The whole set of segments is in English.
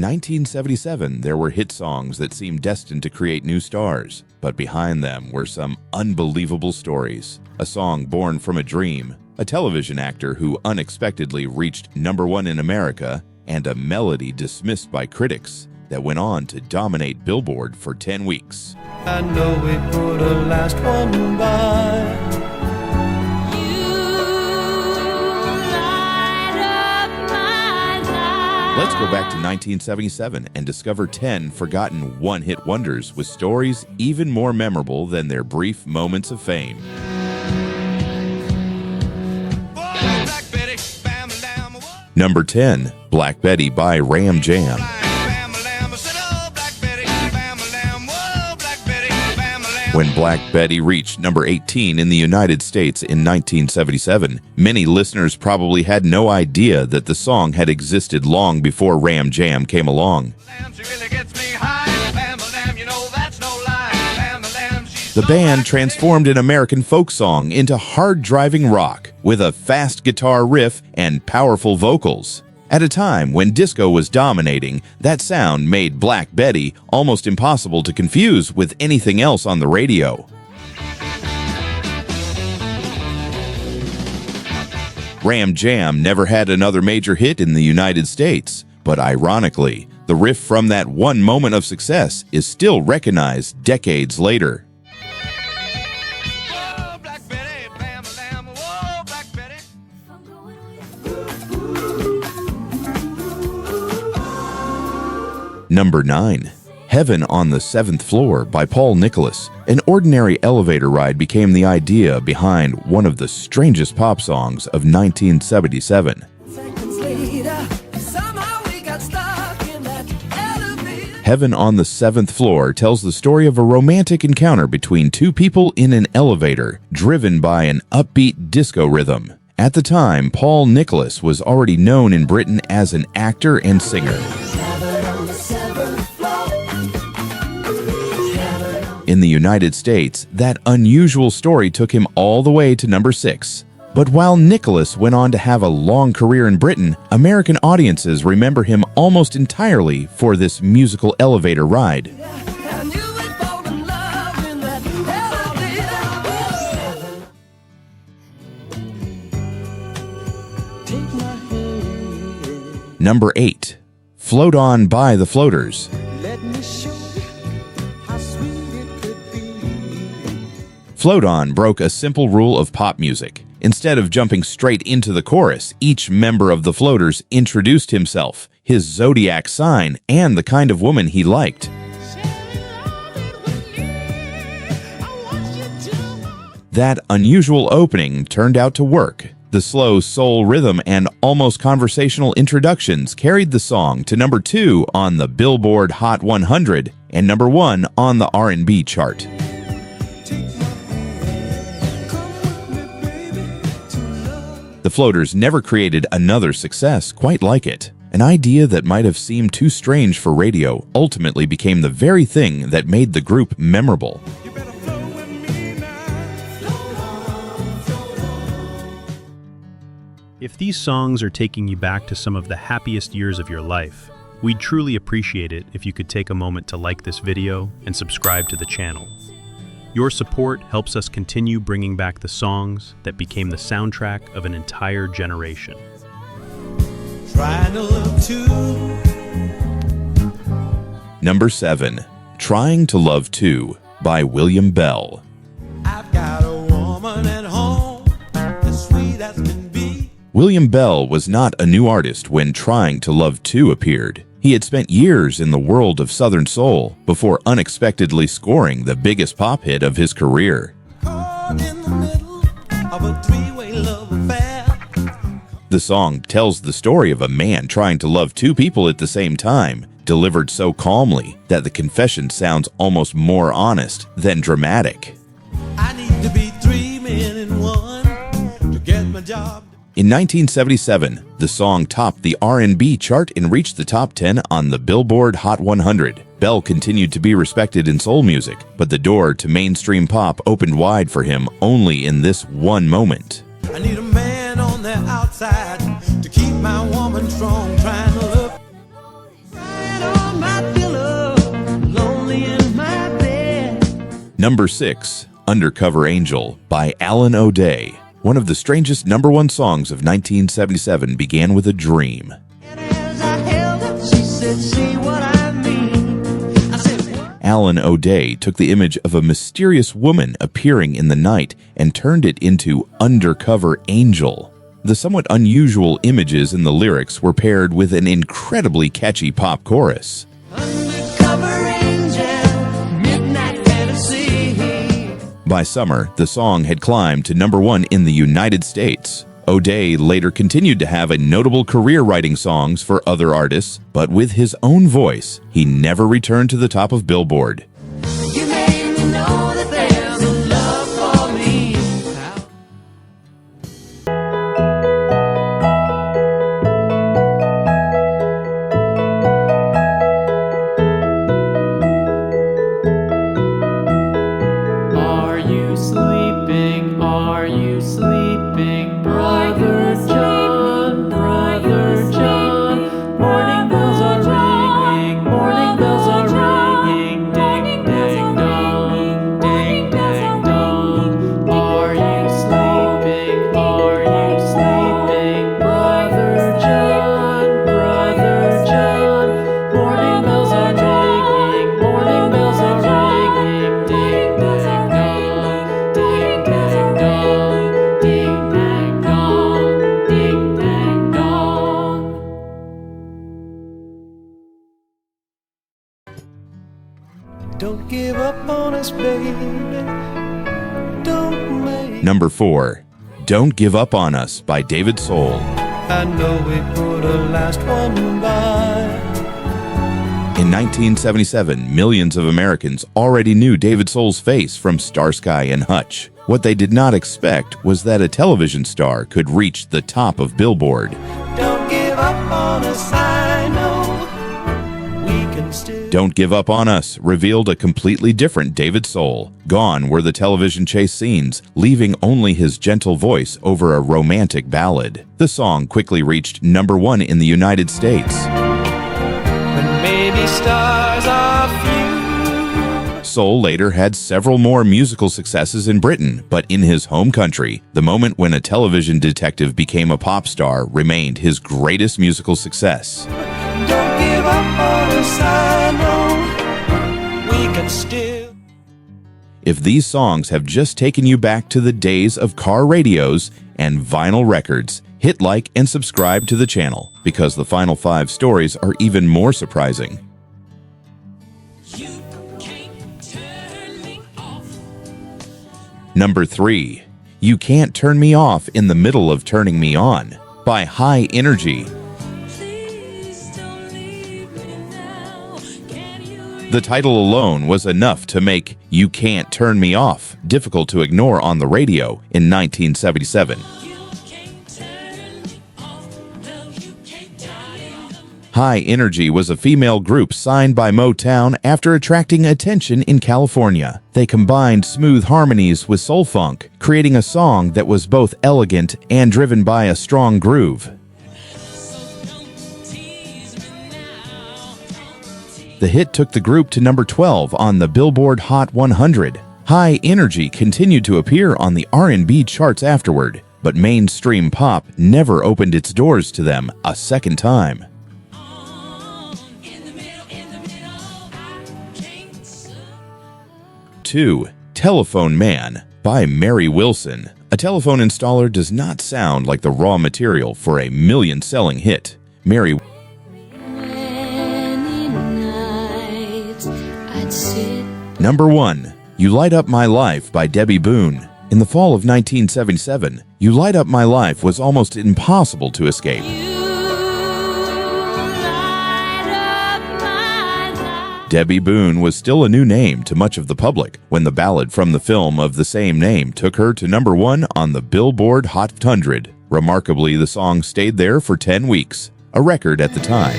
1977, there were hit songs that seemed destined to create new stars, but behind them were some unbelievable stories. A song born from a dream, a television actor who unexpectedly reached #1 in America, and a melody dismissed by critics that went on to dominate Billboard for 10 weeks. I know we put a last one by. Let's go back to 1977 and discover 10 forgotten one-hit wonders with stories even more memorable than their brief moments of fame. Number 10, Black Betty by Ram Jam. When Black Betty reached number 18 in the United States in 1977, many listeners probably had no idea that the song had existed long before Ram Jam came along. The band transformed an American folk song into hard-driving rock with a fast guitar riff and powerful vocals. At a time when disco was dominating, that sound made Black Betty almost impossible to confuse with anything else on the radio. Ram Jam never had another major hit in the United States, but ironically, the riff from that one moment of success is still recognized decades later. Number 9, Heaven on the Seventh Floor by Paul Nicholas. An ordinary elevator ride became the idea behind one of the strangest pop songs of 1977. Heaven on the Seventh Floor tells the story of a romantic encounter between two people in an elevator, driven by an upbeat disco rhythm. At the time, Paul Nicholas was already known in Britain as an actor and singer. In the United States, that unusual story took him all the way to number 6. But while Nicholas went on to have a long career in Britain, American audiences remember him almost entirely for this musical elevator ride. Number 8, Float On by the Floaters. Float On broke a simple rule of pop music. Instead of jumping straight into the chorus, each member of the Floaters introduced himself, his zodiac sign, and the kind of woman he liked. That unusual opening turned out to work. The slow soul rhythm and almost conversational introductions carried the song to number 2 on the Billboard Hot 100 and number 1 on the R&B chart. The Floaters never created another success quite like it. An idea that might have seemed too strange for radio ultimately became the very thing that made the group memorable. If these songs are taking you back to some of the happiest years of your life, we'd truly appreciate it if you could take a moment to like this video and subscribe to the channel. Your support helps us continue bringing back the songs that became the soundtrack of an entire generation. Number 7, Trying to Love 2 by William Bell. I've got a woman at home, as sweet as can be. William Bell was not a new artist when Trying to Love 2 appeared. He had spent years in the world of Southern soul before unexpectedly scoring the biggest pop hit of his career. Caught in the middle of a three-way love affair. The song tells the story of a man trying to love two people at the same time, delivered so calmly that the confession sounds almost more honest than dramatic. I need to be 3 men in one to get my job. In 1977, the song topped the R&B chart and reached the top 10 on the Billboard Hot 100. Bell continued to be respected in soul music, but the door to mainstream pop opened wide for him only in this one moment. I need a man on the outside to keep my woman strong, trying to look. Number 6, Undercover Angel by Alan O'Day. One of the strangest number one songs of 1977 began with a dream. And as I held it, she said, "See what I mean?" I said, "What?" Alan O'Day took the image of a mysterious woman appearing in the night and turned it into Undercover Angel. The somewhat unusual images in the lyrics were paired with an incredibly catchy pop chorus. Undercover angel, midnight fantasy. By summer, the song had climbed to number 1 in the United States. O'Day later continued to have a notable career writing songs for other artists, but with his own voice, he never returned to the top of Billboard. You made me know that there's a love for me. Are you sleeping? Are you sleeping? Brother John, Brother John. Morning bells are ringing, morning bells are ringing. Ding dang dong, ding dang dong. Are you sleeping? Are you sleeping? Brother John, Brother John. Morning bells are ringing, morning bells are ringing. Ding dang dong, ding dang dong, ding dang dong, ding dang dong. Don't give up on us, baby. Don't make. Number 4, Don't Give Up on Us by David Soul. I know we put a last one by. In 1977, millions of Americans already knew David Soul's face from Starsky and Hutch. What they did not expect was that a television star could reach the top of Billboard. Don't give up on us, I know we can still. Don't Give Up on Us revealed a completely different David Soul. Gone were the television chase scenes, leaving only his gentle voice over a romantic ballad. The song quickly reached number 1 in the United States. When maybe stars are few. Soul later had several more musical successes in Britain, but in his home country, the moment when a television detective became a pop star remained his greatest musical success. Don't give up on us, I know we can still. If these songs have just taken you back to the days of car radios and vinyl records, hit like and subscribe to the channel, because the final 5 stories are even more surprising. Number 3, You Can't Turn Me Off in the Middle of Turning Me On by High Energy. The title alone was enough to make You Can't Turn Me Off difficult to ignore on the radio in 1977. High Energy was a female group signed by Motown after attracting attention in California. They combined smooth harmonies with soul funk, creating a song that was both elegant and driven by a strong groove. The hit took the group to number 12 on the Billboard Hot 100. High Energy continued to appear on the R&B charts afterward, but mainstream pop never opened its doors to them a second time. 2, Telephone Man by Meri Wilson. A telephone installer does not sound like the raw material for a million-selling hit. Meri Number 1, You Light Up My Life by Debby Boone. In the fall of 1977, You Light Up My Life was almost impossible to escape. Debby Boone was still a new name to much of the public when the ballad from the film of the same name took her to number 1 on the Billboard Hot 100. Remarkably, the song stayed there for 10 weeks, a record at the time.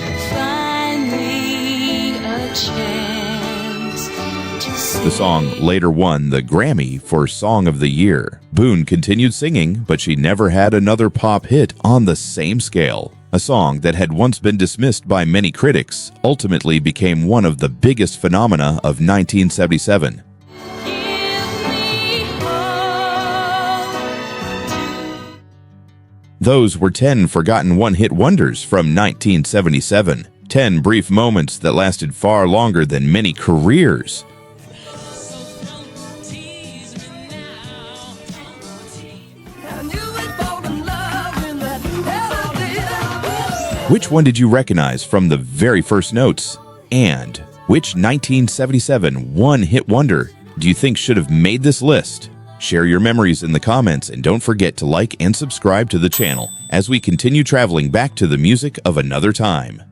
The song later won the Grammy for Song of the Year. Boone continued singing, but she never had another pop hit on the same scale. A song that had once been dismissed by many critics ultimately became one of the biggest phenomena of 1977. Those were 10 forgotten one-hit wonders from 1977. 10 brief moments that lasted far longer than many careers. Which one did you recognize from the very first notes? And which 1977 one-hit wonder do you think should have made this list? Share your memories in the comments and don't forget to like and subscribe to the channel as we continue traveling back to the music of another time.